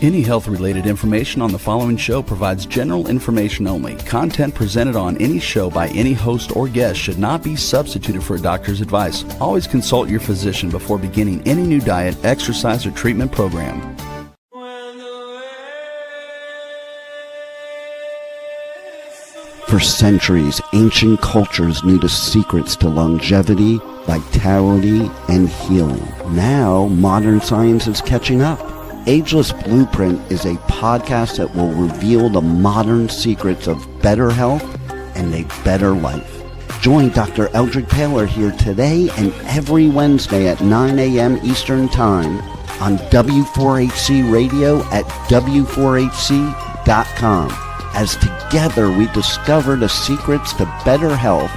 Any health-related information on the following show provides general information only. Content presented on any show by any host or guest should not be substituted for a doctor's advice. Always consult your physician before beginning any new diet, exercise, or treatment program. For centuries, ancient cultures knew the secrets to longevity, vitality, and healing. Now, modern science is catching up. Ageless Blueprint is a podcast that will reveal the modern secrets of better health and a better life. Join Dr. Eldred Taylor here today and every Wednesday at 9 a.m. Eastern Time on W4HC Radio at W4HC.com. As together we discover the secrets to better health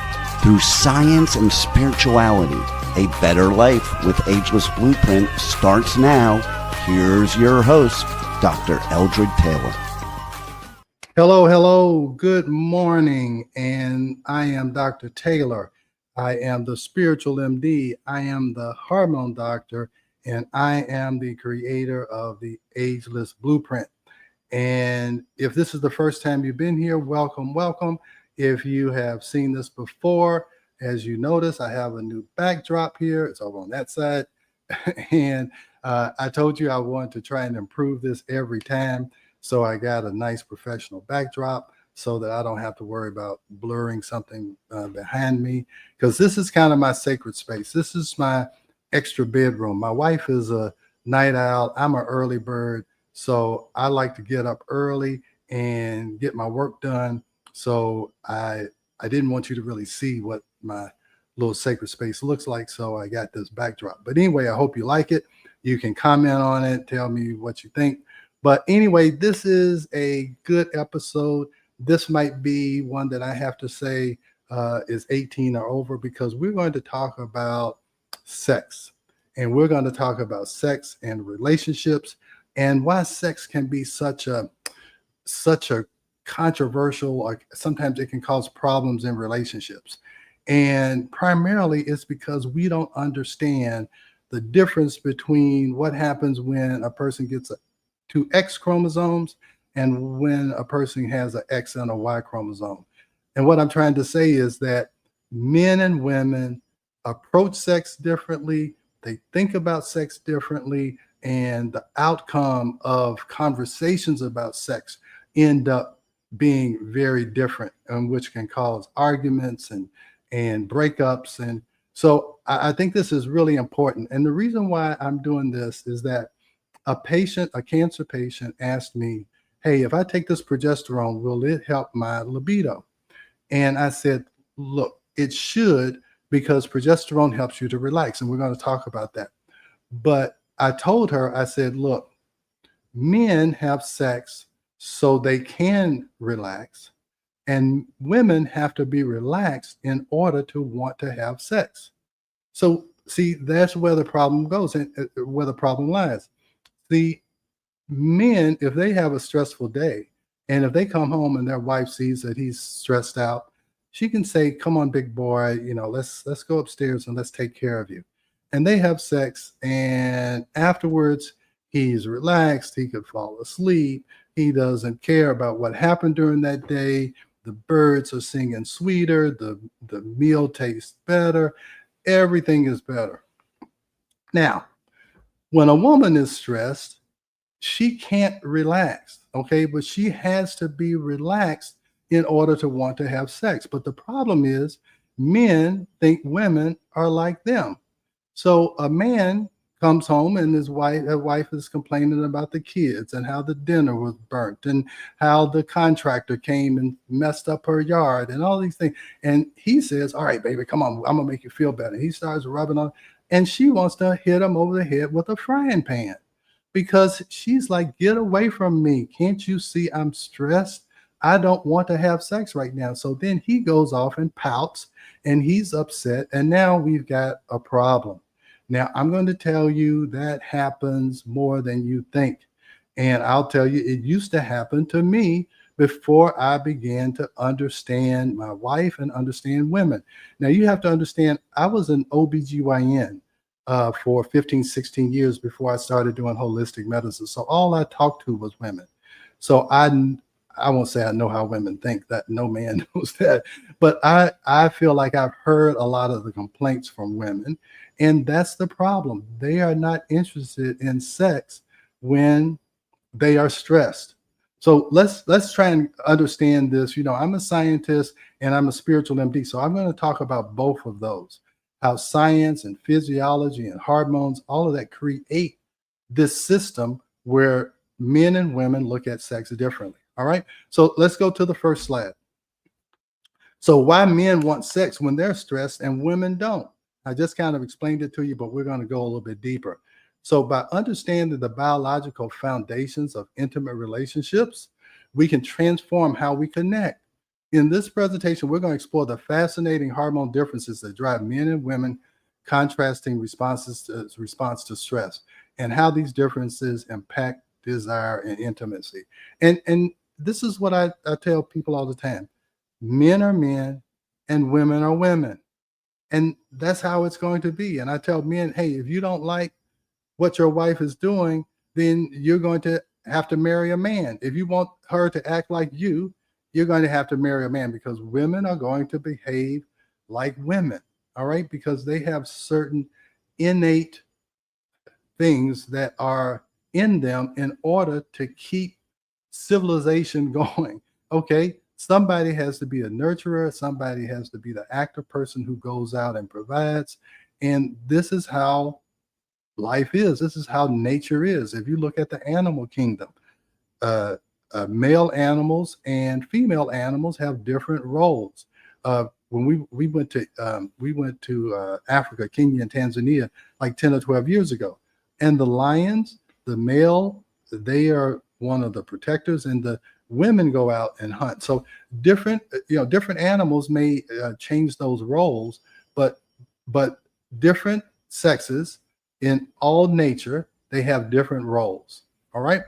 through science and spirituality. A better life with Ageless Blueprint starts now. Here's your host, Dr. Eldred Taylor. Hello, good morning, and I am Dr. Taylor. I am the spiritual MD. I am the hormone doctor, and I am the creator of the Ageless Blueprint. And if this is the first time you've been here, welcome. If you have seen this before, as you notice, I have a new backdrop here. It's over on that side. And I told you I wanted to try and improve this every time. So I got a nice professional backdrop so that I don't have to worry about blurring something behind me, because this is kind of my sacred space. This is my extra bedroom. My wife is a night owl. I'm an early bird. So I like to get up early and get my work done. So I didn't want you to really see what my little sacred space looks like. So I got this backdrop. But anyway, I hope you like it. You can comment on it, tell me what you think. But anyway, this is a good episode. This might be one that I have to say is 18 or over, because we're going to talk about sex. And we're going to talk about sex and relationships, and why sex can be such a controversial, like sometimes it can cause problems in relationships. And primarily it's because we don't understand the difference between what happens when a person gets two X chromosomes and when a person has an X and a Y chromosome. And what I'm trying to say is that men and women approach sex differently. They think about sex differently. And the outcome of conversations about sex end up being very different, which can cause arguments and breakups. And so I think this is really important. And the reason why I'm doing this is that a cancer patient asked me, hey, if I take this progesterone, will it help my libido? And I said, look, it should, because progesterone helps you to relax. And we're going to talk about that. But I told her, I said, look, men have sex so they can relax, and women have to be relaxed in order to want to have sex. So see, that's where the problem goes and where the problem lies. The men, if they have a stressful day, and if they come home and their wife sees that he's stressed out, she can say, come on, big boy, let's go upstairs and let's take care of you. And they have sex, and afterwards he's relaxed. He could fall asleep. He doesn't care about what happened during that day. The birds are singing sweeter. The meal tastes better. Everything is better. Now, when a woman is stressed, she can't relax, okay? But she has to be relaxed in order to want to have sex. But the problem is men think women are like them. So a man comes home and his wife is complaining about the kids and how the dinner was burnt and how the contractor came and messed up her yard and all these things. And he says, all right, baby, come on, I'm gonna make you feel better. He starts rubbing on, and she wants to hit him over the head with a frying pan, because she's like, get away from me. Can't you see I'm stressed? I don't want to have sex right now. So then he goes off and pouts and he's upset. And now we've got a problem. Now, I'm going to tell you that happens more than you think. And I'll tell you, it used to happen to me before I began to understand my wife and understand women. Now, you have to understand, I was an OBGYN. for 15, 16 years before I started doing holistic medicine. So all I talked to was women. So I won't say I know how women think, that no man knows that, but I feel like I've heard a lot of the complaints from women, and that's the problem. They are not interested in sex when they are stressed. So let's try and understand this. I'm a scientist and I'm a spiritual MD, so I'm going to talk about both of those. How science and physiology and hormones, all of that create this system where men and women look at sex differently. All right. So let's go to the first slide. So why men want sex when they're stressed and women don't? I just kind of explained it to you, but we're going to go a little bit deeper. So by understanding the biological foundations of intimate relationships, we can transform how we connect. In this presentation, we're going to explore the fascinating hormone differences that drive men and women contrasting response to stress, and how these differences impact desire and intimacy. And this is what I tell people all the time. Men are men and women are women. And that's how it's going to be. And I tell men, hey, if you don't like what your wife is doing, then you're going to have to marry a man. If you want her to act like you're going to have to marry a man, because women are going to behave like women. All right. Because they have certain innate things that are in them in order to keep civilization going. Okay. Somebody has to be a nurturer. Somebody has to be the active person who goes out and provides. And this is how life is. This is how nature is. If you look at the animal kingdom, male animals and female animals have different roles. When we went to Africa, Kenya, and Tanzania like 10 or 12 years ago, and the lions, the male, they are one of the protectors, and the women go out and hunt. So different animals may change those roles, but different sexes in all nature, they have different roles. All right.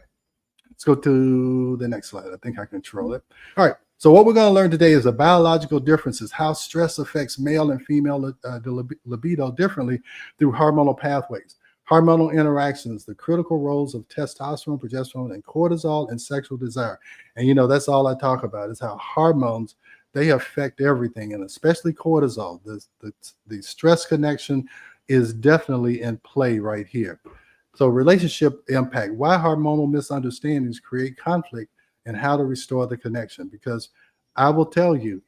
Let's go to the next slide. I think I control it. All right. So what we're going to learn today is the biological differences, how stress affects male and female libido differently through hormonal pathways, hormonal interactions, the critical roles of testosterone, progesterone, and cortisol in sexual desire. And, that's all I talk about, is how hormones, they affect everything, and especially cortisol. The stress connection is definitely in play right here. So relationship impact, why hormonal misunderstandings create conflict, and how to restore the connection. Because I will tell you,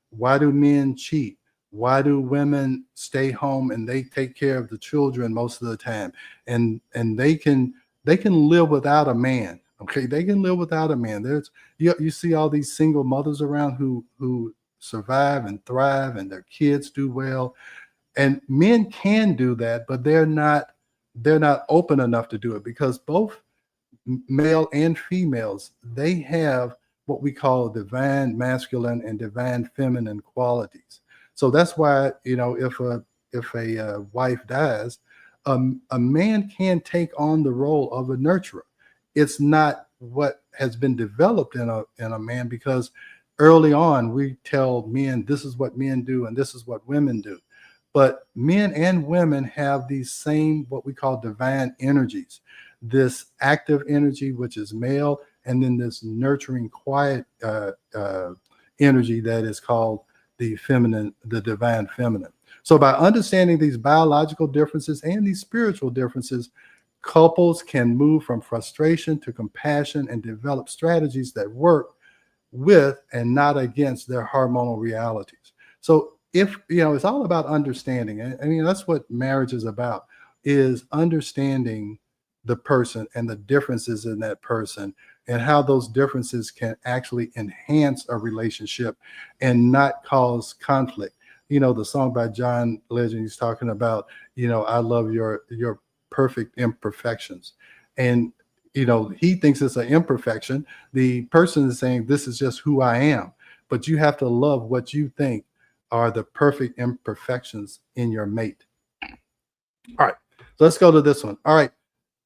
why do men cheat? Why do women stay home and they take care of the children most of the time? And they can live without a man. Okay, they can live without a man. There's you see all these single mothers around who survive and thrive, and their kids do well. And men can do that, but they're not open enough to do it, because both male and females, they have what we call divine masculine and divine feminine qualities. So that's why, if a wife dies, a man can take on the role of a nurturer. It's not what has been developed in a man, because early on we tell men this is what men do and this is what women do. But men and women have these same, what we call divine energies, this active energy, which is male, and then this nurturing, quiet energy that is called the feminine, the divine feminine. So by understanding these biological differences and these spiritual differences, couples can move from frustration to compassion and develop strategies that work with and not against their hormonal realities. So it's all about understanding. I mean, that's what marriage is about, is understanding the person and the differences in that person, and how those differences can actually enhance a relationship and not cause conflict. The song by John Legend, he's talking about, I love your perfect imperfections. And, he thinks it's an imperfection. The person is saying, this is just who I am. But you have to love what you think are the perfect imperfections in your mate. All right, so let's go to this one. All right,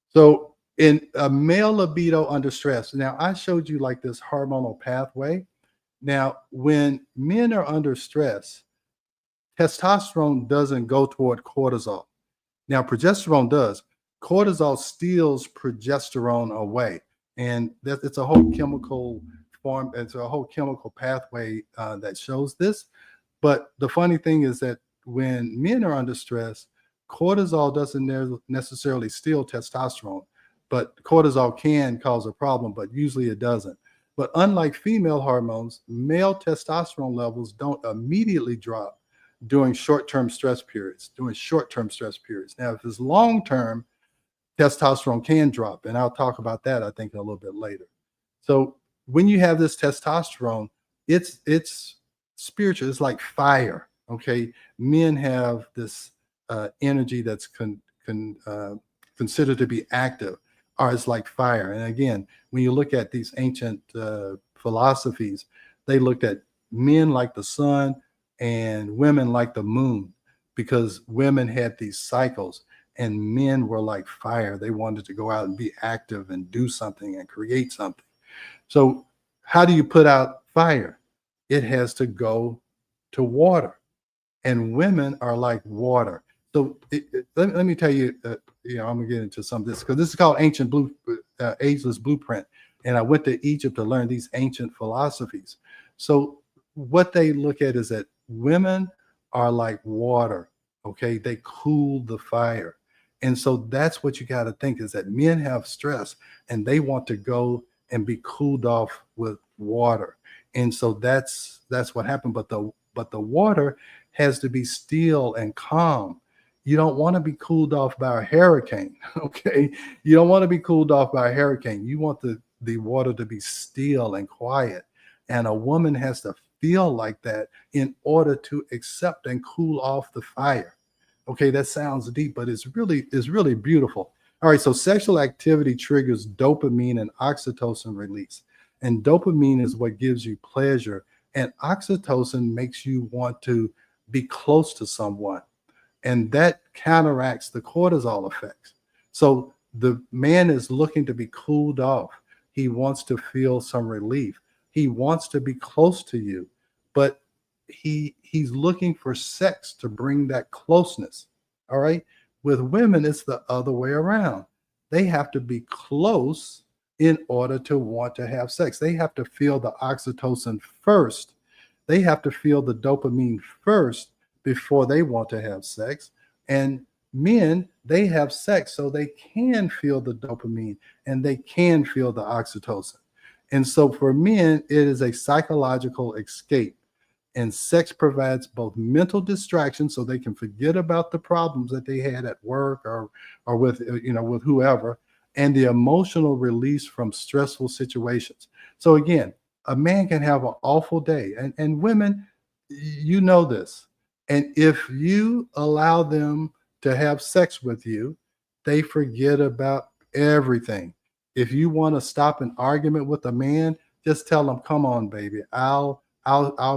so in a male libido under stress, now I showed you like this hormonal pathway. Now, when men are under stress, testosterone doesn't go toward cortisol. Now, progesterone does. Cortisol steals progesterone away, and it's a whole chemical form. It's a whole chemical pathway that shows this. But the funny thing is that when men are under stress, cortisol doesn't necessarily steal testosterone, but cortisol can cause a problem, but usually it doesn't. But unlike female hormones, male testosterone levels don't immediately drop during short-term stress periods. Now, if it's long-term, testosterone can drop, and I'll talk about that, I think, a little bit later. So when you have this testosterone, it's spiritual. It's like fire. Okay, men have this energy that's considered to be active, or it's like fire. And again, when you look at these ancient philosophies, they looked at men like the sun and women like the moon, because women had these cycles and men were like fire. They wanted to go out and be active and do something and create something. So how do you put out fire? It has to go to water, and women are like water. So let me tell you, I'm gonna get into some of this, because this is called ageless blueprint. And I went to Egypt to learn these ancient philosophies. So what they look at is that women are like water. Okay, they cool the fire. And so that's what you got to think, is that men have stress and they want to go and be cooled off with water. And so that's what happened. But the water has to be still and calm. You don't want to be cooled off by a hurricane. Okay, you don't want to be cooled off by a hurricane. You want the water to be still and quiet. And a woman has to feel like that in order to accept and cool off the fire. Okay, that sounds deep, but it's really beautiful. All right, so sexual activity triggers dopamine and oxytocin release. And dopamine is what gives you pleasure, and oxytocin makes you want to be close to someone. And that counteracts the cortisol effects. So the man is looking to be cooled off. He wants to feel some relief. He wants to be close to you, but he's looking for sex to bring that closeness. All right. With women, it's the other way around. They have to be close in order to want to have sex. They have to feel the oxytocin first. They have to feel the dopamine first before they want to have sex. And men, they have sex so they can feel the dopamine and they can feel the oxytocin. And so for men, it is a psychological escape. And sex provides both mental distraction, so they can forget about the problems that they had at work or with with whoever, and the emotional release from stressful situations. So again, a man can have an awful day, and women, you know this. And if you allow them to have sex with you, they forget about everything. If you want to stop an argument with a man, just tell him, "Come on, baby, I'll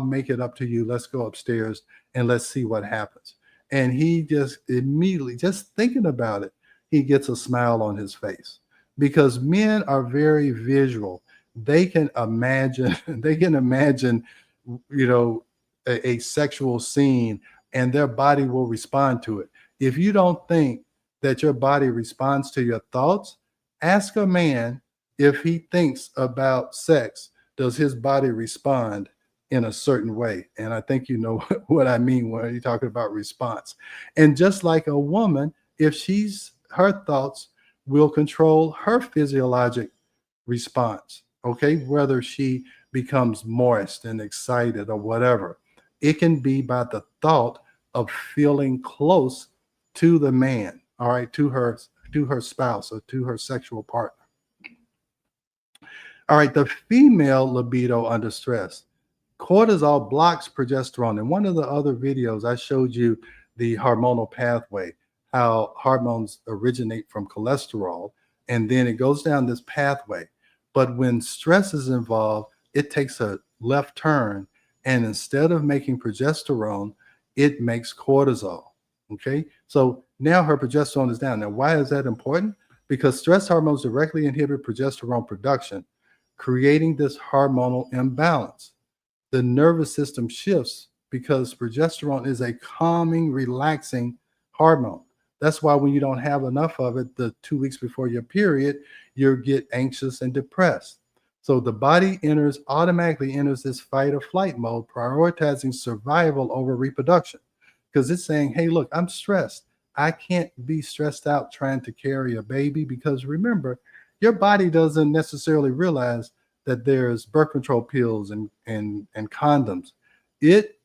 make it up to you. Let's go upstairs and let's see what happens." And he just immediately, just thinking about it, he gets a smile on his face, because men are very visual. They can imagine, a sexual scene, and their body will respond to it. If you don't think that your body responds to your thoughts, ask a man if he thinks about sex, does his body respond in a certain way? And I think you know what I mean when you're talking about response. And just like a woman, if her thoughts will control her physiologic response, okay, whether she becomes moist and excited or whatever, it can be by the thought of feeling close to the man, all right, to her spouse or to her sexual partner. All right, the female libido under stress. Cortisol blocks progesterone. In one of the other videos, I showed you the hormonal pathway, how hormones originate from cholesterol, and then it goes down this pathway. But when stress is involved, it takes a left turn, and instead of making progesterone, it makes cortisol. Okay, so now her progesterone is down. Now, why is that important? Because stress hormones directly inhibit progesterone production, creating this hormonal imbalance. The nervous system shifts because progesterone is a calming, relaxing hormone. That's why when you don't have enough of it, the 2 weeks before your period, you get anxious and depressed. So the body automatically enters this fight or flight mode, prioritizing survival over reproduction. Because it's saying, hey, look, I'm stressed. I can't be stressed out trying to carry a baby, because remember, your body doesn't necessarily realize that there's birth control pills and condoms. It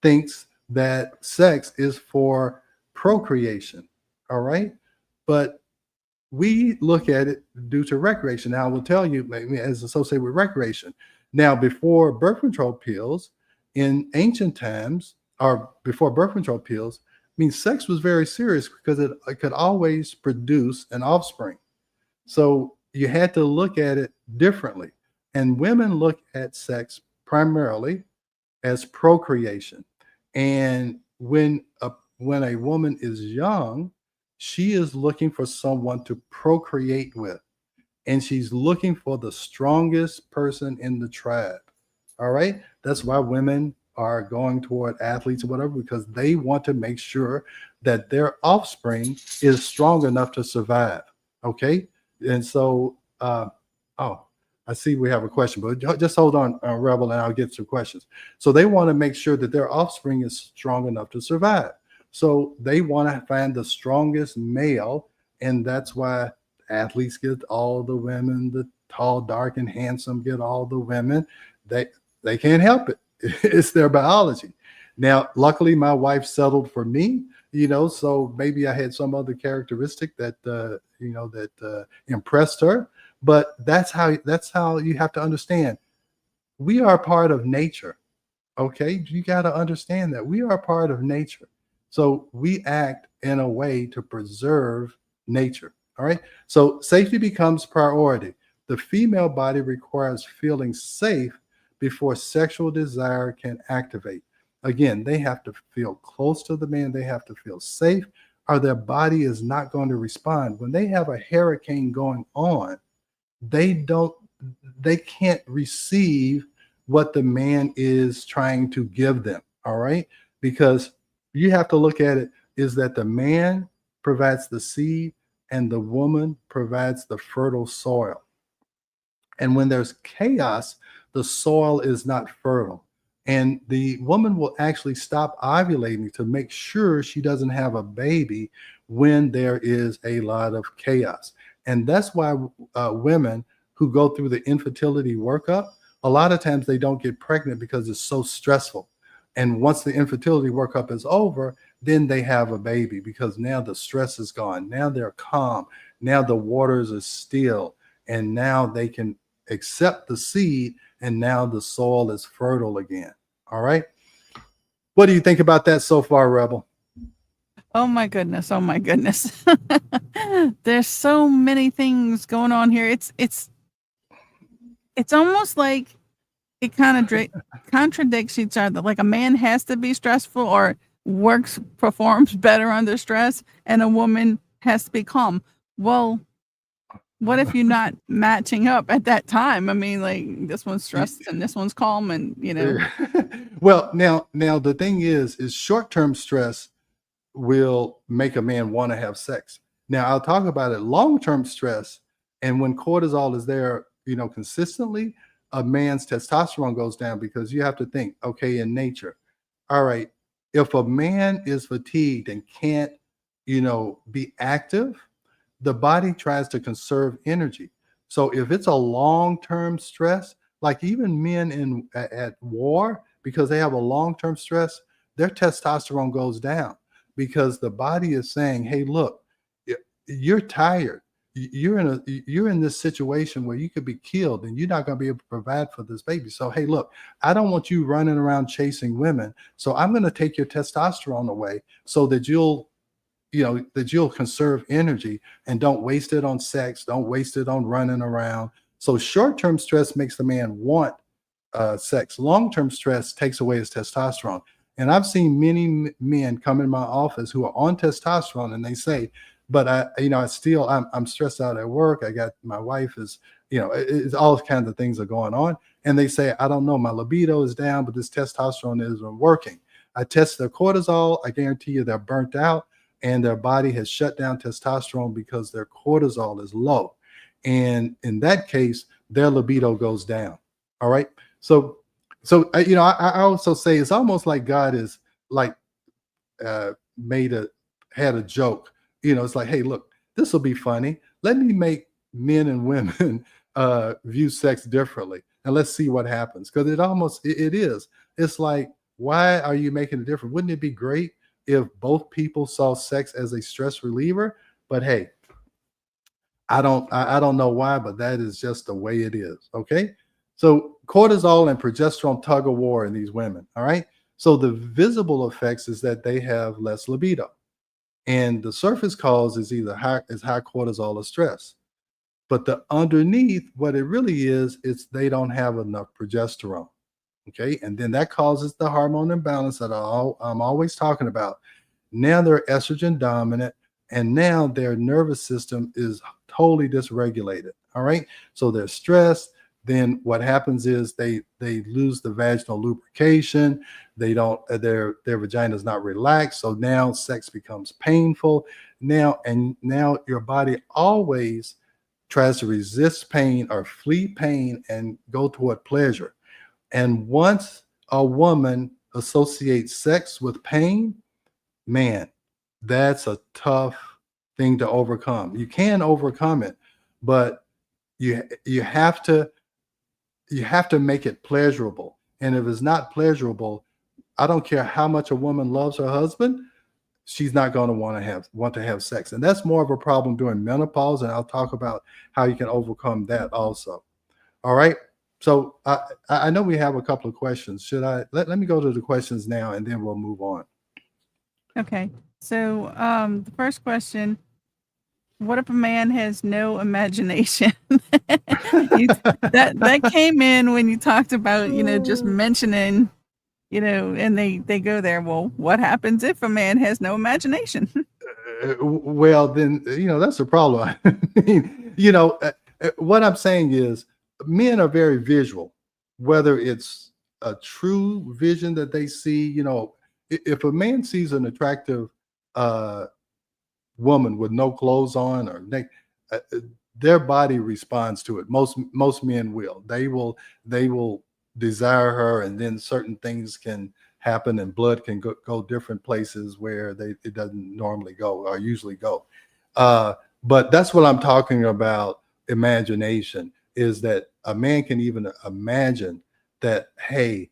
thinks that sex is for procreation. All right. But we look at it due to recreation. Now, I will tell you, as associated with recreation. Now, before birth control pills, in ancient times, or before birth control pills, sex was very serious because it could always produce an offspring. So you had to look at it differently. And women look at sex primarily as procreation. And when a woman is young, she is looking for someone to procreate with, and she's looking for the strongest person in the tribe. All right. That's why women are going toward athletes or whatever, because they want to make sure that their offspring is strong enough to survive. Okay. And so, I see we have a question, but just hold on, Rebel, and I'll get some questions. So they want to make sure that their offspring is strong enough to survive. So they want to find the strongest male, and that's why athletes get all the women, the tall, dark, and handsome get all the women. They can't help it. It's their biology. Now, luckily, my wife settled for me, so maybe I had some other characteristic that impressed her. But that's how you have to understand. We are part of nature. Okay, you got to understand that we are part of nature. So we act in a way to preserve nature. All right. So safety becomes priority. The female body requires feeling safe before sexual desire can activate. Again, they have to feel close to the man. They have to feel safe, or their body is not going to respond. When they have a hurricane going on, they can't receive what the man is trying to give them. All right. Because you have to look at it is that the man provides the seed and the woman provides the fertile soil. And when there's chaos, the soil is not fertile. And the woman will actually stop ovulating to make sure she doesn't have a baby when there is a lot of chaos. And that's why women who go through the infertility workup, a lot of times they don't get pregnant because it's so stressful. And once the infertility workup is over, then they have a baby, because now the stress is gone. Now they're calm. Now the waters are still. And now they can accept the seed. And now the soil is fertile again. All right. What do you think about that so far, Rebel? Oh my goodness. Oh my goodness. There's so many things going on here. It's almost like it kind of contradicts each other. Like a man has to be stressful or performs better under stress, and a woman has to be calm. Well, what if you're not matching up at that time? Like this one's stressed and this one's calm, and Well, now the thing is short-term stress will make a man want to have sex. Now I'll talk about it. Long-term stress, and when cortisol is there, consistently, a man's testosterone goes down, because you have to think, okay, in nature, all right, if a man is fatigued and can't, be active, the body tries to conserve energy. So if it's a long-term stress, like even men at war, because they have a long-term stress, their testosterone goes down, because the body is saying, hey, look, you're tired. You're in this situation where you could be killed, and you're not going to be able to provide for this baby. So, hey, look, I don't want you running around chasing women. So I'm going to take your testosterone away so that you'll conserve energy and don't waste it on sex. Don't waste it on running around. So short-term stress makes the man want sex. Long-term stress takes away his testosterone. And I've seen many men come in my office who are on testosterone, and they say, but I'm stressed out at work. I got, my wife is, it's all kinds of things are going on. And they say, I don't know, my libido is down, but this testosterone isn't working. I test their cortisol. I guarantee you they're burnt out. and their body has shut down testosterone because their cortisol is low. And in that case, their libido goes down. All right. I also say it's almost like God is like made a had a joke. It's like, hey, look, this will be funny. Let me make men and women view sex differently, and let's see what happens. Because it is. It's like, why are you making it different? Wouldn't it be great if both people saw sex as a stress reliever? But hey, I don't know why, but that is just the way it is. Okay. So cortisol and progesterone tug of war in these women. All right. So the visible effects is that they have less libido. And the surface cause is either high cortisol or stress. But the underneath, what it really is, it's they don't have enough progesterone. Okay. And then that causes the hormone imbalance that I'm always talking about. Now they're estrogen dominant, and now their nervous system is totally dysregulated. All right. So they're stressed. Then what happens is they lose the vaginal lubrication. They don't their vagina is not relaxed. So now sex becomes painful. Now your body always tries to resist pain or flee pain and go toward pleasure. And once a woman associates sex with pain, man, that's a tough thing to overcome. You can overcome it, but you have to make it pleasurable. And if it's not pleasurable, I don't care how much a woman loves her husband, she's not going to want to have sex. And that's more of a problem during menopause. And I'll talk about how you can overcome that also. All right. So I know we have a couple of questions. Should I let me go to the questions now, and then we'll move on. Okay. So the first question, what if a man has no imagination? That came in when you talked about, just mentioning, and they go there. Well, what happens if a man has no imagination? Well, then, that's a problem. I mean, what I'm saying is men are very visual, whether it's a true vision that they see. If a man sees an attractive woman with no clothes on or their body responds to it. Most men will. They will desire her, and then certain things can happen, and blood can go different places where it doesn't normally go or usually go. But that's what I'm talking about. Imagination is that a man can even imagine that, hey,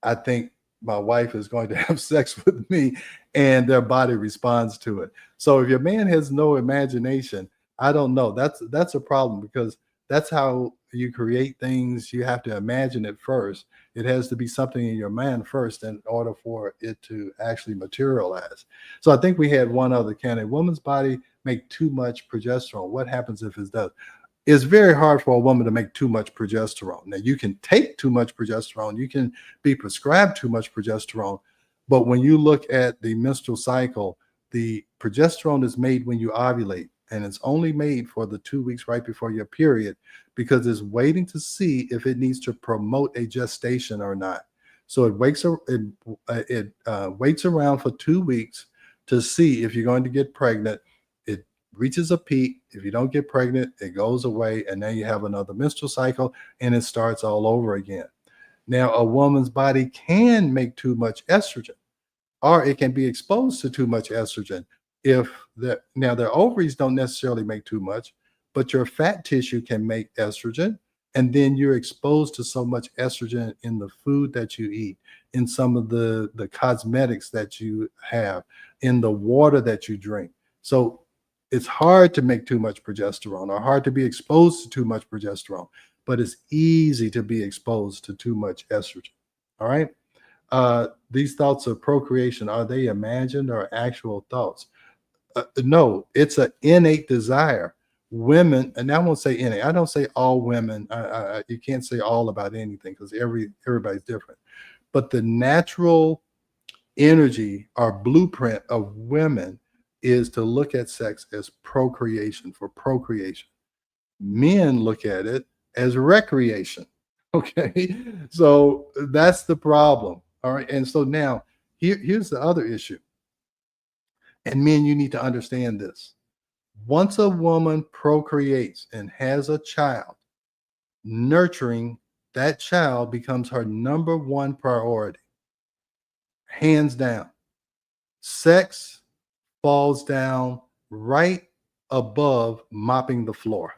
I think my wife is going to have sex with me, and their body responds to it. So if your man has no imagination, I don't know. That's a problem, because that's how you create things. You have to imagine it first. It has to be something in your mind first in order for it to actually materialize. So I think we had one other. Can a woman's body make too much progesterone? What happens if it does? It's very hard for a woman to make too much progesterone. Now, you can take too much progesterone. You can be prescribed too much progesterone. But when you look at the menstrual cycle, the progesterone is made when you ovulate, and it's only made for the 2 weeks right before your period, because it's waiting to see if it needs to promote a gestation or not. So it waits around for 2 weeks to see if you're going to get pregnant. It reaches a peak. If you don't get pregnant, it goes away, and then you have another menstrual cycle, and it starts all over again. Now, a woman's body can make too much estrogen, or it can be exposed to too much estrogen. Now their ovaries don't necessarily make too much, but your fat tissue can make estrogen, and then you're exposed to so much estrogen in the food that you eat, in some of the cosmetics that you have, in the water that you drink. So it's hard to make too much progesterone, or hard to be exposed to too much progesterone, but it's easy to be exposed to too much estrogen. All right. These thoughts of procreation, are they imagined or actual thoughts? No, it's an innate desire. Women, and I won't say innate. I don't say all women. You can't say all about anything, because everybody's different. But the natural energy or blueprint of women is to look at sex as procreation, for procreation. Men look at it as recreation. Okay, so that's the problem. All right, and so now here's the other issue. And men, you need to understand this. Once a woman procreates and has a child, nurturing that child becomes her number one priority. Hands down. Sex falls down right above mopping the floor.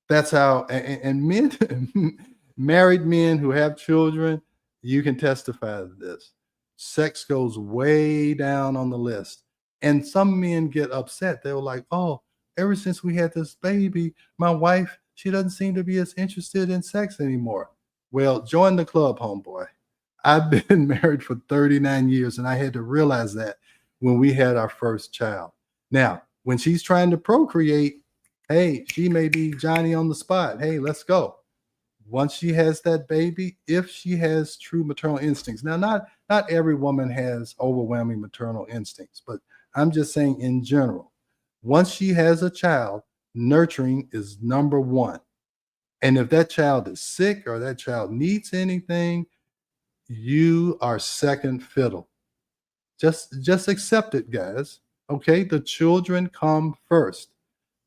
That's how, and men, married men who have children, you can testify to this. Sex goes way down on the list. And some men get upset. They were like, oh, ever since we had this baby, my wife, she doesn't seem to be as interested in sex anymore. Well, join the club, homeboy. I've been married for 39 years, and I had to realize that when we had our first child. Now, when she's trying to procreate, hey, she may be Johnny on the spot. Hey, let's go. Once she has that baby, if she has true maternal instincts. Now, not every woman has overwhelming maternal instincts, but I'm just saying in general, once she has a child, nurturing is number one. And if that child is sick or that child needs anything, you are second fiddle. Just accept it, guys. Okay, the children come first.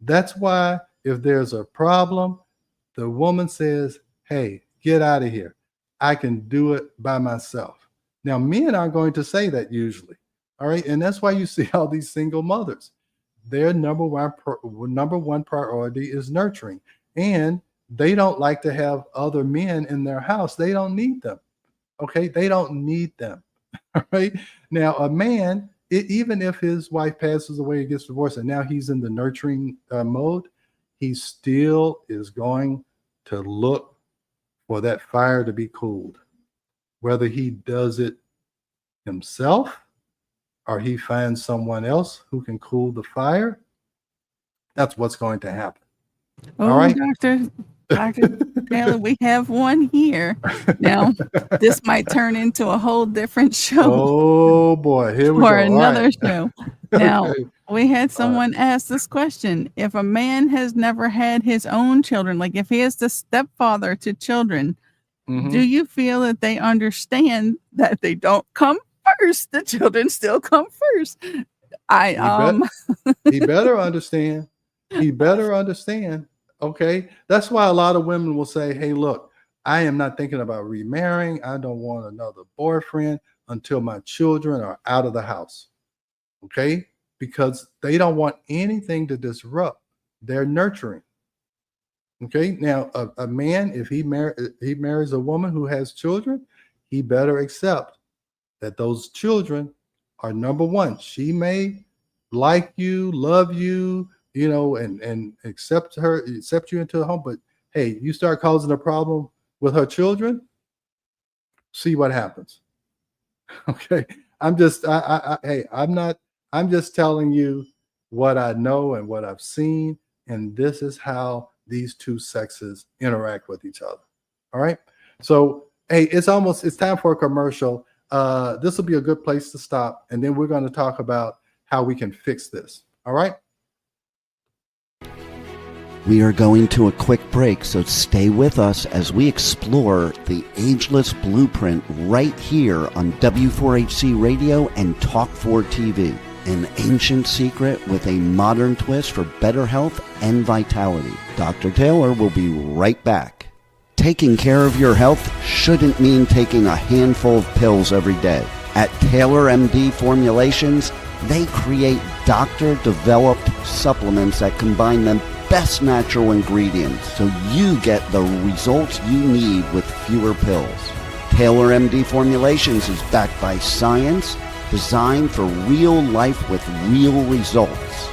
That's why if there's a problem, the woman says, hey, get out of here. I can do it by myself. Now, men aren't going to say that usually. All right. And that's why you see all these single mothers. Their number one priority is nurturing. And they don't like to have other men in their house. They don't need them. Okay. They don't need them. All right. Now, a man, even if his wife passes away and gets divorced and now he's in the nurturing mode, he still is going to look for that fire to be cooled. Whether he does it himself or he finds someone else who can cool the fire, that's what's going to happen. Oh, all right, Dr. Taylor, we have one here. Now, this might turn into a whole different show. Oh boy, here we go. For another show. Now, Okay. we had someone ask this question. If a man has never had his own children, like if he is the stepfather to children, do you feel that they understand that they don't come first? The children still come first. He better understand. He better understand. Okay. That's why a lot of women will say, hey, look, I am not thinking about remarrying. I don't want another boyfriend until my children are out of the house. Okay. Because they don't want anything to disrupt their nurturing. Okay. Now, a man, if he marries a woman who has children, he better accept that those children are number one. She may like you, love you, and accept you into the home. But hey, you start causing a problem with her children, see what happens. Okay. I'm just telling you what I know and what I've seen. And this is how these two sexes interact with each other. All right. So, hey, it's time for a commercial. This will be a good place to stop. And then we're going to talk about how we can fix this. All right. We are going to a quick break, so stay with us as we explore the ageless blueprint right here on W4HC Radio and Talk4 TV. An ancient secret with a modern twist for better health and vitality. Dr. Taylor will be right back. Taking care of your health shouldn't mean taking a handful of pills every day. At Taylor MD Formulations, they create doctor-developed supplements that combine the best natural ingredients so you get the results you need with fewer pills. Taylor MD Formulations is backed by science, designed for real life with real results.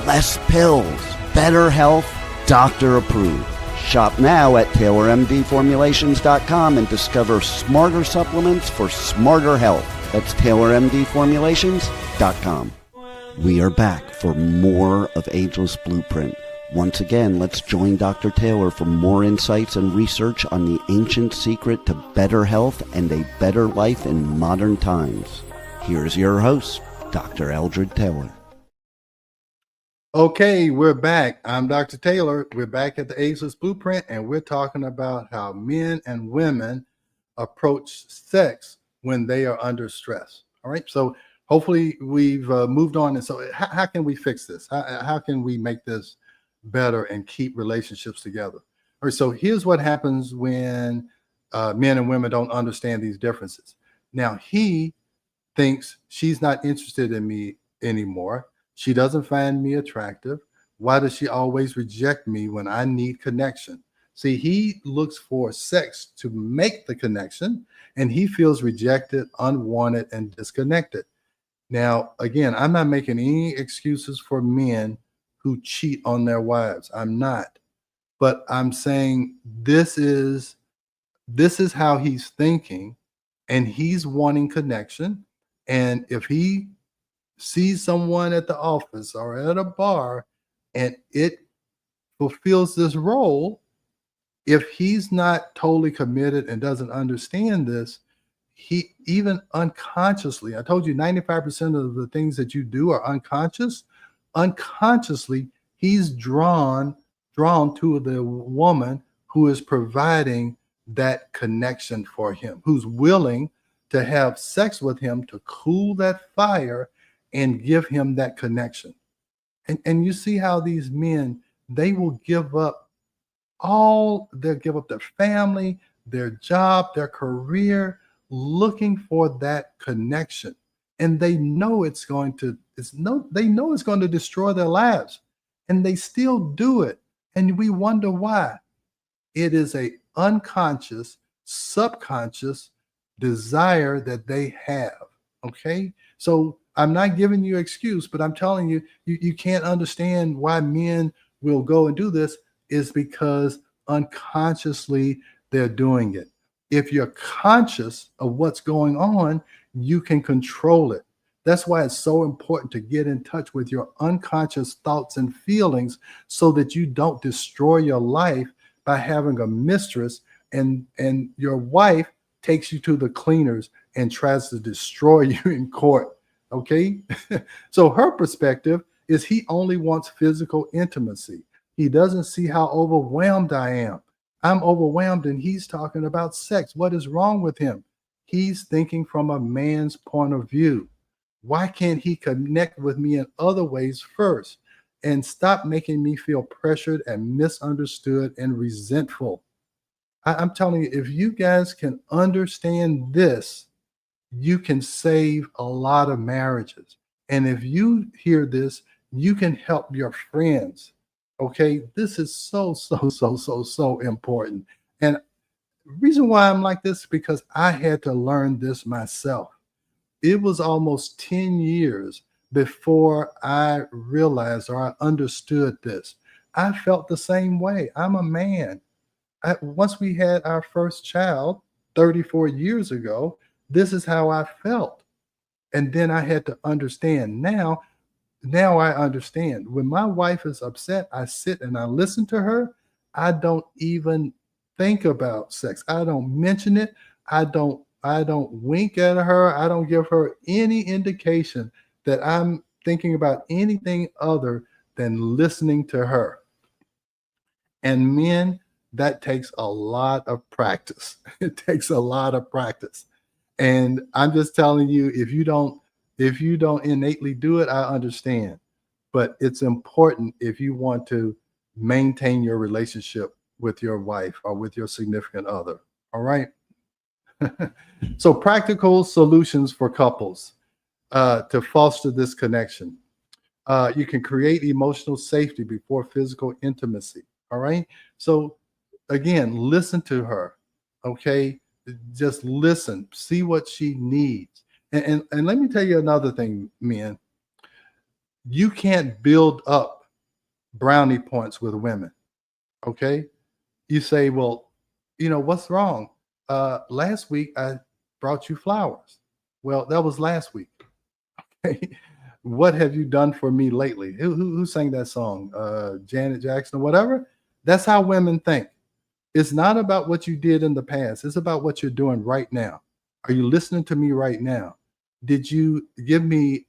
Less pills, better health, doctor approved. Shop now at TaylorMDFormulations.com and discover smarter supplements for smarter health. That's TaylorMDFormulations.com. We are back for more of Ageless Blueprint. Once again, let's join Dr. Taylor for more insights and research on the ancient secret to better health and a better life in modern times. Here's your host, Dr. Eldred Taylor. Okay, we're back. I'm Dr. Taylor. We're back at the Ageless Blueprint, and we're talking about how men and women approach sex when they are under stress. All right. So hopefully we've moved on. And so how can we fix this? How can we make this better and keep relationships together? All right, so here's what happens when men and women don't understand these differences. Now, he thinks she's not interested in me anymore. She doesn't find me attractive. Why does she always reject me when I need connection? See, he looks for sex to make the connection, and he feels rejected, unwanted, and disconnected. Now, again, I'm not making any excuses for men who cheat on their wives. I'm not. But I'm saying this is how he's thinking, and he's wanting connection. And if he sees someone at the office or at a bar and it fulfills this role, if he's not totally committed and doesn't understand this, he even unconsciously, I told you 95% of the things that you do are unconscious. Unconsciously, he's drawn to the woman who is providing that connection for him, who's willing to have sex with him to cool that fire and give him that connection. And you see how these men, they will give up they'll give up their family, their job, their career, looking for that connection. And they know they know it's going to destroy their lives. And they still do it. And we wonder why. It is a unconscious, subconscious desire that they have. Okay. So I'm not giving you excuse, but I'm telling you, you can't understand why men will go and do this is because unconsciously they're doing it. If you're conscious of what's going on, you can control it. That's why it's so important to get in touch with your unconscious thoughts and feelings so that you don't destroy your life by having a mistress and your wife takes you to the cleaners and tries to destroy you in court. Okay. So her perspective is he only wants physical intimacy. He doesn't see how overwhelmed I am. I'm overwhelmed and he's talking about sex. What is wrong with him? He's thinking from a man's point of view. Why can't he connect with me in other ways first and stop making me feel pressured and misunderstood and resentful? I'm telling you, if you guys can understand this, you can save a lot of marriages. And if you hear this, you can help your friends. Okay, this is so important. And the reason why I'm like this is because I had to learn this myself. It was almost 10 years before I realized or I understood this. I felt the same way. I'm a man. Once we had our first child 34 years ago, this is how I felt. And then I had to understand. Now I understand. When my wife is upset, I sit and I listen to her. I don't even think about sex. I don't mention it. I don't wink at her. I don't give her any indication that I'm thinking about anything other than listening to her. And men, that takes a lot of practice. It takes a lot of practice. And I'm just telling you, if you don't innately do it, I understand. But it's important if you want to maintain your relationship with your wife or with your significant other. All right. So practical solutions for couples to foster this connection. You can create emotional safety before physical intimacy. All right. So again, listen to her. Okay. Just listen, see what she needs. And let me tell you another thing, men. You can't build up brownie points with women. Okay. You say, well, what's wrong? Last week I brought you flowers. Well, that was last week. Okay. What have you done for me lately? Who sang that song? Janet Jackson or whatever? That's how women think. It's not about what you did in the past. It's about what you're doing right now. Are you listening to me right now? Did you give me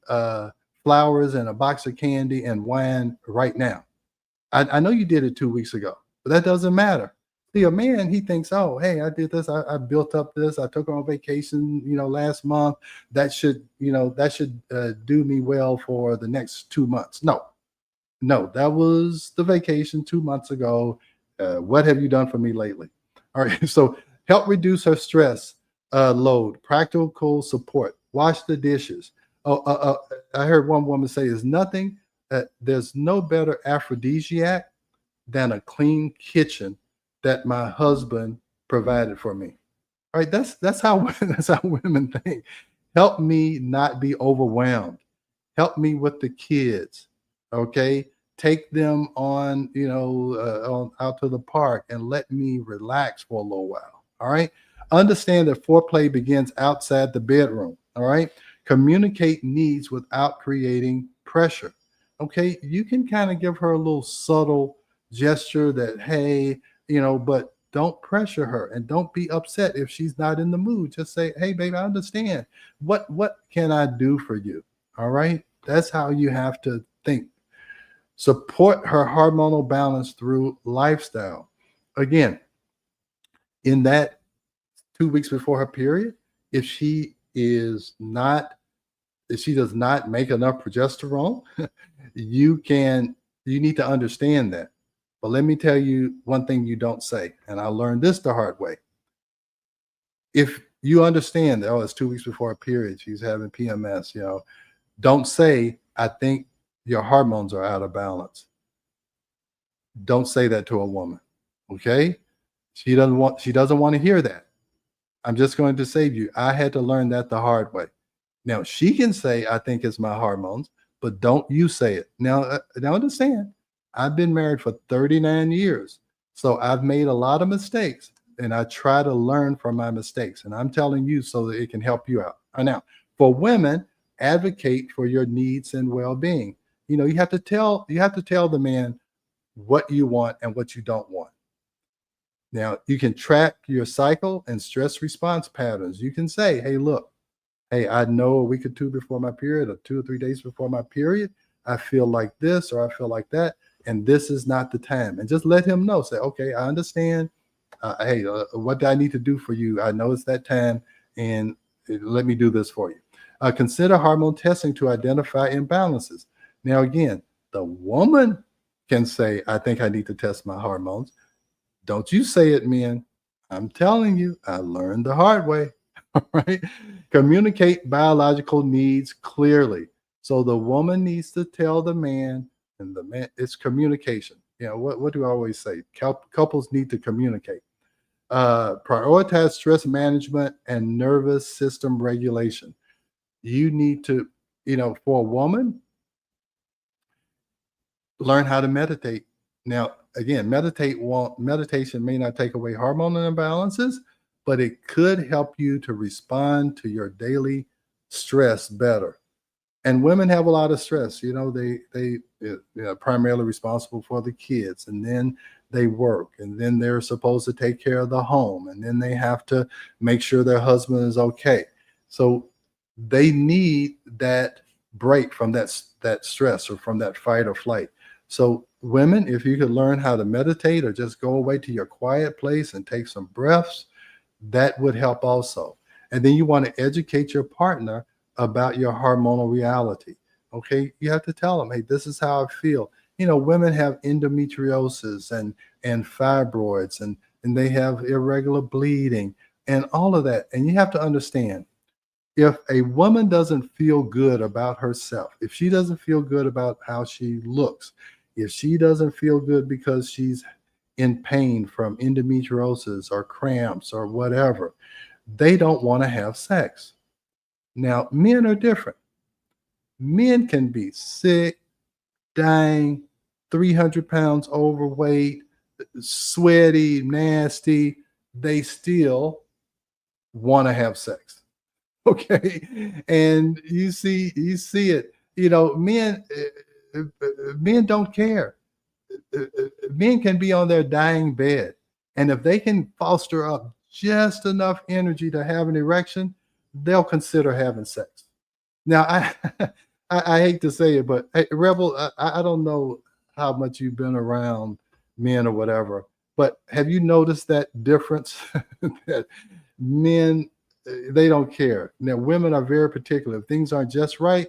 flowers and a box of candy and wine right now? I know you did it 2 weeks ago, but that doesn't matter. See, a man, he thinks, oh, hey, I did this. I built up this. I took her on vacation, last month. That should do me well for the next 2 months. No, no, that was the vacation 2 months ago. What have you done for me lately? All right. So help reduce her stress load, practical support, wash the dishes. I heard one woman say, there's no better aphrodisiac than a clean kitchen that my husband provided for me. All right, that's how that's how women think. Help me not be overwhelmed. Help me with the kids. Okay, take them on out to the park and let me relax for a little while. All right. Understand that foreplay begins outside the bedroom. All right. Communicate needs without creating pressure. Okay, you can kind of give her a little subtle gesture that, hey, but don't pressure her and don't be upset if she's not in the mood. Just say, hey, baby, I understand. What can I do for you? All right. That's how you have to think. Support her hormonal balance through lifestyle. Again, in that 2 weeks before her period, if she is not, if she does not make enough progesterone, you need to understand that. But let me tell you one thing you don't say, and I learned this the hard way. If you understand that, oh, it's 2 weeks before a period, she's having PMS, don't say, I think your hormones are out of balance. Don't say that to a woman. Okay? She doesn't want to hear that. I'm just going to save you. I had to learn that the hard way. Now she can say, I think it's my hormones, but don't you say it. Now understand, I've been married for 39 years. So I've made a lot of mistakes and I try to learn from my mistakes. And I'm telling you so that it can help you out. Now, for women, advocate for your needs and well-being. You have to tell the man what you want and what you don't want. Now, you can track your cycle and stress response patterns. You can say, hey, look, hey, I know a week or two before my period or 2 or 3 days before my period, I feel like this or I feel like that, and this is not the time. And just let him know. Say, okay, I understand. Hey, what do I need to do for you? I know it's that time, and let me do this for you. Consider hormone testing to identify imbalances. Now, again, the woman can say, I think I need to test my hormones. Don't you say it, men. I'm telling you, I learned the hard way. All right. Communicate biological needs clearly. So the woman needs to tell the man, and the man, it's communication. What do I always say? Couples need to communicate. Prioritize stress management and nervous system regulation. You need to, for a woman, learn how to meditate. Now, again, meditation may not take away hormonal imbalances, but it could help you to respond to your daily stress better. And women have a lot of stress. They primarily responsible for the kids, and then they work, and then they're supposed to take care of the home, and then they have to make sure their husband is okay. So they need that break from that stress or from that fight or flight. So women, if you could learn how to meditate or just go away to your quiet place and take some breaths, that would help also. And then you want to educate your partner about your hormonal reality. Okay, you have to tell them, hey, this is how I feel. Women have endometriosis and fibroids, and they have irregular bleeding and all of that. And you have to understand, if a woman doesn't feel good about herself, if she doesn't feel good about how she looks, if she doesn't feel good because she's in pain from endometriosis or cramps or whatever, they don't want to have sex. Now, men are different. Men can be sick, dying, 300 pounds overweight, sweaty, nasty. They still want to have sex. Okay. And you see it, men don't care. Men can be on their dying bed, and if they can foster up just enough energy to have an erection, they'll consider having sex. Now, I hate to say it, but hey, Rebel, I don't know how much you've been around men or whatever, But have you noticed that difference that men, they don't care. Now, women are very particular. If things aren't just right,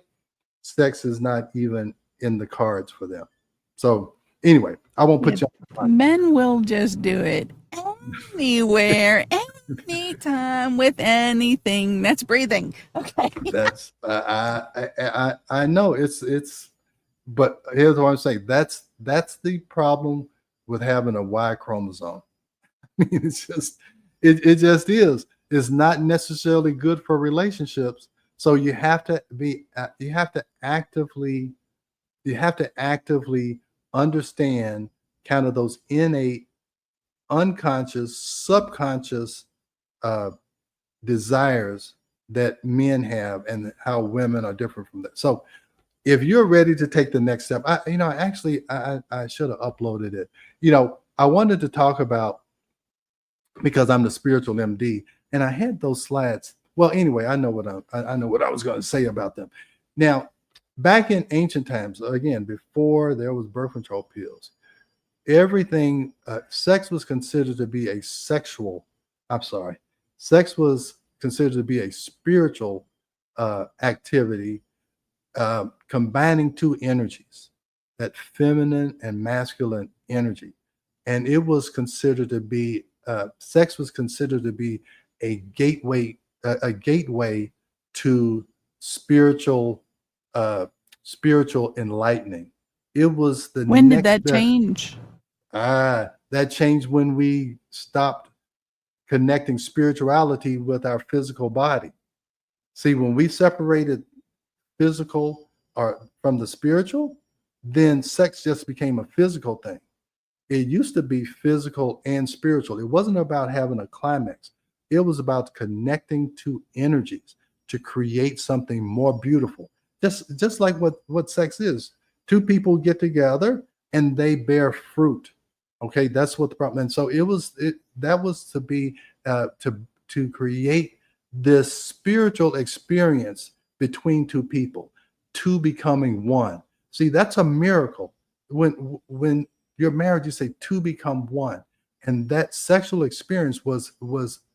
sex is not even in the cards for them. So anyway, I won't put Yeah, you on the spot. men will just do it anywhere, anytime, with anything that's breathing. Okay. That's I know it's, but here's what I'm saying. That's the problem with having a Y chromosome. I mean, it just is. It's not necessarily good for relationships. So you have to be you have to actively understand kind of those innate, unconscious, subconscious uh, desires that men have and how women are different from that. So if you're ready to take the next step, I should have uploaded it. I wanted to talk about, because I'm the spiritual MD, and I had those slides. Well, anyway, I know what I was going to say about them. Now, back in ancient times, again, before there was birth control pills, everything, sex was considered to be a sexual. I'm sorry, sex was considered to be a spiritual activity, combining two energies, that feminine and masculine energy, and it was considered to be sex was considered to be a gateway to spiritual spiritual enlightening. It was the When did next that best. change? That changed when we stopped connecting spirituality with our physical body. See, when we separated physical or from the spiritual, then sex just became a physical thing. It used to be physical and spiritual. It wasn't about having a climax. It was about connecting two energies to create something more beautiful. Just like what sex is. Two people get together and they bear fruit. Okay, that's what the problem. And so that was to be to create this spiritual experience between two people, two becoming one. See, that's a miracle. When you're married, you say two become one, and that sexual experience was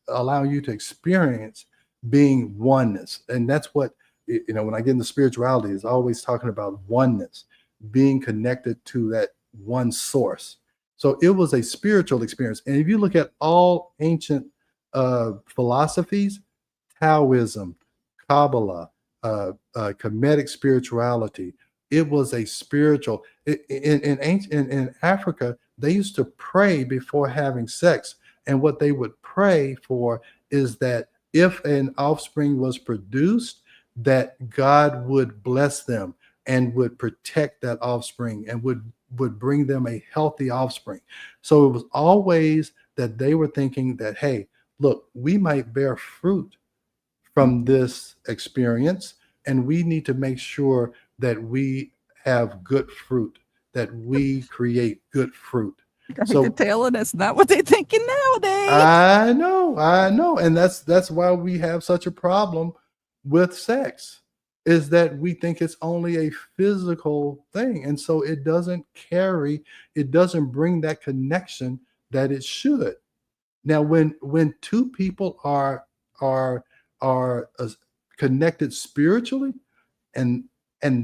allowing you to experience being oneness. And that's what, when I get into spirituality, is always talking about oneness, being connected to that one source. So it was a spiritual experience. And if you look at all ancient philosophies, Taoism, Kabbalah, Kemetic spirituality, it was a spiritual. In Africa, they used to pray before having sex. And what they would pray for is that if an offspring was produced, that God would bless them and would protect that offspring and would bring them a healthy offspring. So it was always that they were thinking that, hey, look, we might bear fruit from this experience, and we need to make sure that we have good fruit, that we create good fruit. I hate to tell it, that's not what they're thinking nowadays. I know. And that's why we have such a problem with sex, is that we think it's only a physical thing. And so it doesn't bring that connection that it should. Now, when two people are connected spiritually, and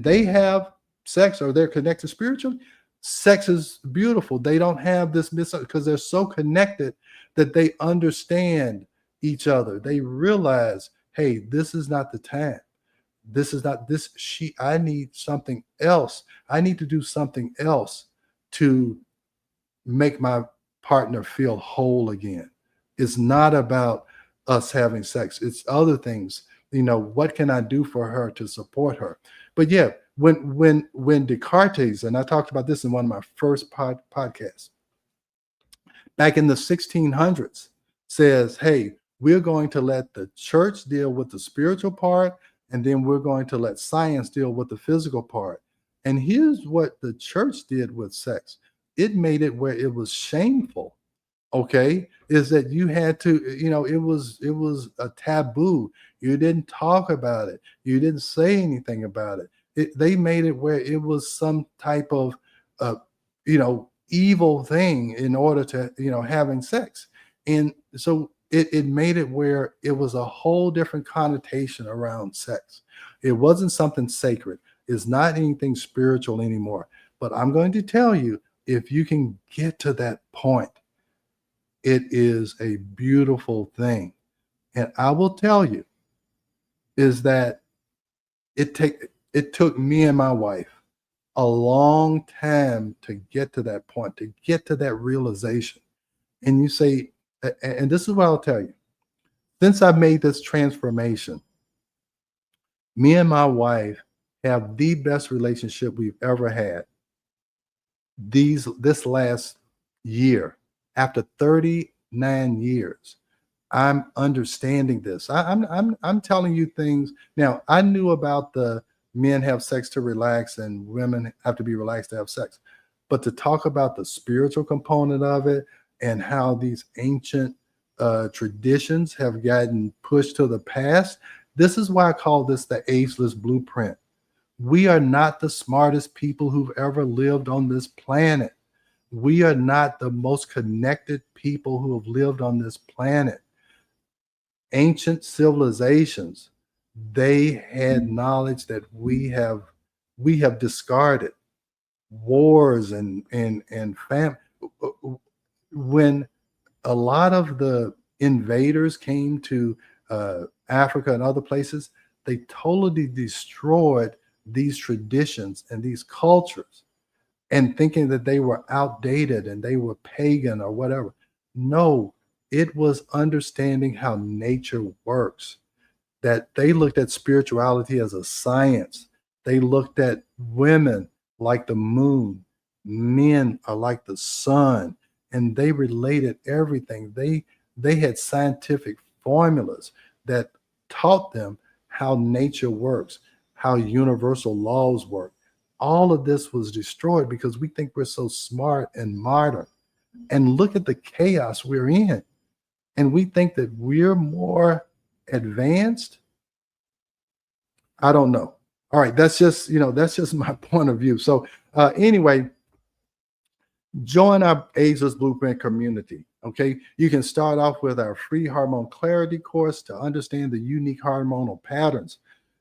they have sex, or they're connected spiritually, sex is beautiful. They don't have this because they're so connected that they understand each other. They realize, hey, this is not the time. This is not this. I need something else. I need to do something else to make my partner feel whole again. It's not about us having sex. It's other things. What can I do for her to support her? But yeah, when Descartes, and I talked about this in one of my first podcasts, back in the 1600s, says, hey, we're going to let the church deal with the spiritual part, and then we're going to let science deal with the physical part. And here's what the church did with sex. It made it where it was shameful. Okay, is that you had to, it was a taboo. You didn't talk about it. You didn't say anything about it. They made it where it was some type of, evil thing in order to, having sex. And so it made it where it was a whole different connotation around sex. It wasn't something sacred. It's not anything spiritual anymore. But I'm going to tell you, if you can get to that point, it is a beautiful thing. And I will tell you is that it took me and my wife a long time to get to that point, to get to that realization. And you say, and this is what I'll tell you, since I've made this transformation, me and my wife have the best relationship we've ever had. This last year, after 39 years, I'm understanding this. I'm telling you things. Now, I knew about the men have sex to relax and women have to be relaxed to have sex. But to talk about the spiritual component of it and how these ancient traditions have gotten pushed to the past, this is why I call this the ageless blueprint. We are not the smartest people who've ever lived on this planet. We are not the most connected people who have lived on this planet. Ancient civilizations, they had knowledge that we have discarded. Wars and when a lot of the invaders came to Africa and other places, they totally destroyed these traditions and these cultures, and thinking that they were outdated and they were pagan or whatever. No, it was understanding how nature works. That they looked at spirituality as a science. They looked at women like the moon, men are like the sun, and they related everything. They had scientific formulas that taught them how nature works, how universal laws work. All of this was destroyed because we think we're so smart and modern. And look at the chaos we're in. And we think that we're more advanced. I don't know. All right, that's just my point of view. So anyway, join our Ageless Blueprint community. Okay, you can start off with our free hormone clarity course to understand the unique hormonal patterns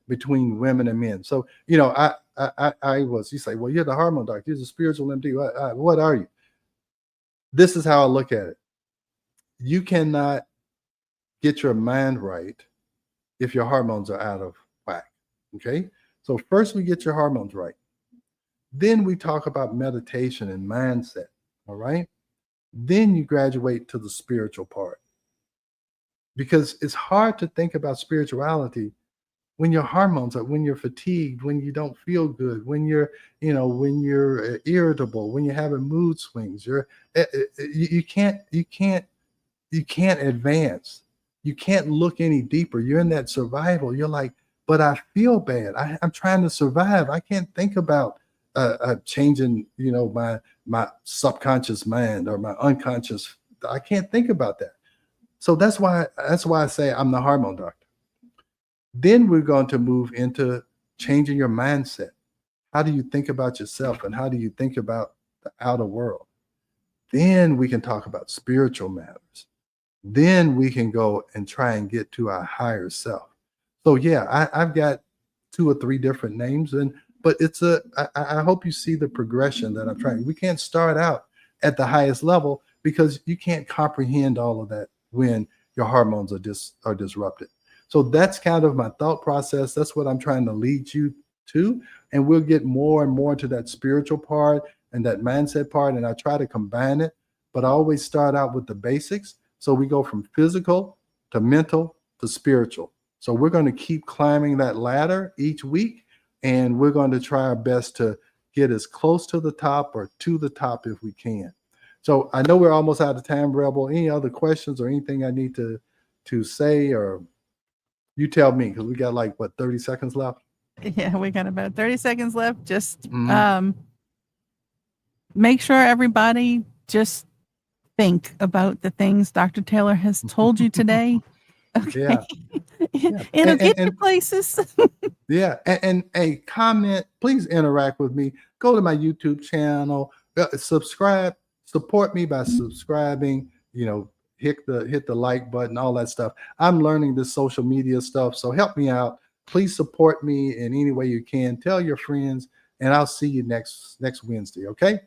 between women and men. So you say, well, you're the hormone doctor, you're a spiritual MD. What are you? This is how I look at it. You cannot get your mind right if your hormones are out of whack. Okay, so first we get your hormones right. Then we talk about meditation and mindset. All right. Then you graduate to the spiritual part, because it's hard to think about spirituality when your hormones are, when you're fatigued, when you don't feel good, when you're irritable, when you're having mood swings. You can't advance. You can't look any deeper. You're in that survival. You're like, but I feel bad. I'm trying to survive. I can't think about changing, my subconscious mind or my unconscious. I can't think about that. So that's why I say I'm the hormone doctor. Then we're going to move into changing your mindset. How do you think about yourself, and how do you think about the outer world? Then we can talk about spiritual matters. Then we can go and try and get to our higher self. So yeah, I've got 2 or 3 different names, but I hope you see the progression that I'm trying. We can't start out at the highest level because you can't comprehend all of that when your hormones are disrupted. So that's kind of my thought process. That's what I'm trying to lead you to. And we'll get more and more into that spiritual part and that mindset part. And I try to combine it, but I always start out with the basics. So we go from physical to mental to spiritual. So we're going to keep climbing that ladder each week. And we're going to try our best to get as close to the top or to the top if we can. So I know we're almost out of time, Rebel. Any other questions or anything I need to say, or you tell me, because we got 30 seconds left? Yeah, we got about 30 seconds left. Just make sure everybody just think about the things Dr. Taylor has told you today. Okay. Yeah. It'll get you places. Yeah. And a comment, please interact with me. Go to my YouTube channel, subscribe, support me by subscribing, hit the like button, all that stuff. I'm learning this social media stuff, so help me out. Please support me in any way you can. Tell your friends, and I'll see you next Wednesday, okay?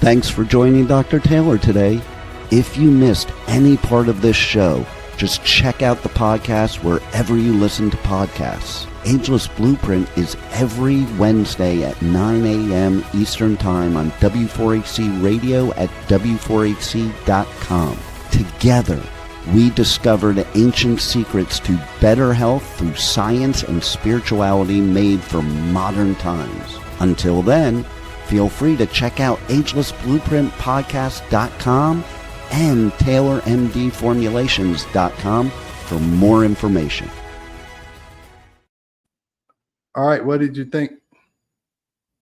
Thanks for joining Dr. Taylor today. If you missed any part of this show, just check out the podcast wherever you listen to podcasts. Ageless Blueprint is every Wednesday at 9 a.m. Eastern Time on W4HC Radio at W4HC.com. Together, we discover the ancient secrets to better health through science and spirituality made for modern times. Until then, feel free to check out agelessblueprintpodcast.com and taylormdformulations.com for more information. All right, what did you think?